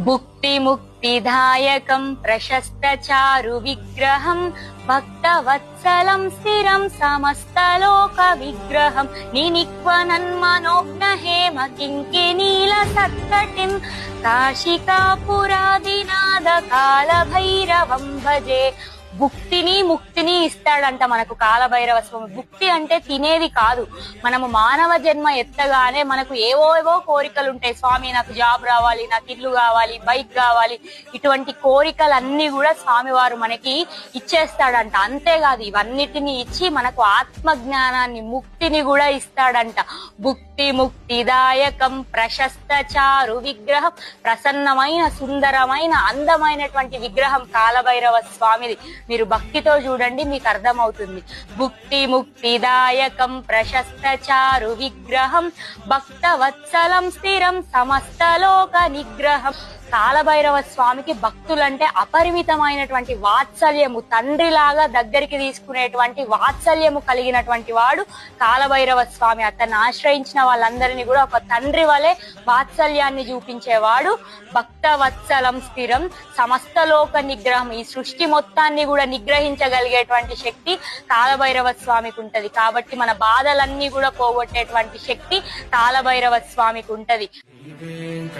భుక్తి ముక్తిదాయకం ప్రశస్త చారు విగ్రహం భక్తవత్సలం స్థిరం సమస్తలోక విగ్రహం నినిక్వనన్మనోజ్ఞ హేమ కింకినీల సత్తటిం కాశికాపురాదినాద కాల భైరవం భజే. భుక్తిని ముక్తిని ఇస్తాడంట మనకు కాలభైరవ స్వామి. భుక్తి అంటే తినేది కాదు. మనము మానవ జన్మ ఎత్తగానే మనకు ఏవో కోరికలు ఉంటాయి. స్వామి నాకు జాబ్ రావాలి, నాకు ఇల్లు కావాలి, బైక్ కావాలి, ఇటువంటి కోరికలన్నీ కూడా స్వామి వారు మనకి ఇచ్చేస్తాడంట. అంతేకాదు ఇవన్నిటిని ఇచ్చి మనకు ఆత్మ జ్ఞానాన్ని ముక్తిని కూడా ఇస్తాడంట. భుక్తి ముక్తిదాయకం ప్రశస్త చారు విగ్రహం, ప్రసన్నమైన సుందరమైన అందమైనటువంటి విగ్రహం కాలభైరవ స్వామిది. మీరు భక్తితో చూడండి, మీకు అర్థమవుతుంది. భుక్తి ముక్తిదాయకం ప్రశస్త చారు విగ్రహం భక్తవత్సలం స్థిరం సమస్తలోక నిగ్రహం. కాలభైరవ స్వామికి భక్తులంటే అపరిమితమైనటువంటి వాత్సల్యము, తండ్రిలాగా దగ్గరికి తీసుకునేటువంటి వాత్సల్యము కలిగినటువంటి వాడు కాలభైరవ స్వామి. అతన్ని ఆశ్రయించిన వాళ్ళందరినీ కూడా ఒక తండ్రి వలె వాత్సల్యాన్ని చూపించేవాడు. భక్తవత్సలం స్థిరం సమస్తలోక నిగ్రహం, ఈ సృష్టి మొత్తాన్ని కూడా నిగ్రహించగలిగేటువంటి శక్తి కాలభైరవ స్వామికి ఉంటది. కాబట్టి మన బాధలన్నీ కూడా పోగొట్టేటువంటి శక్తి కాలభైరవ స్వామికి ఉంటది.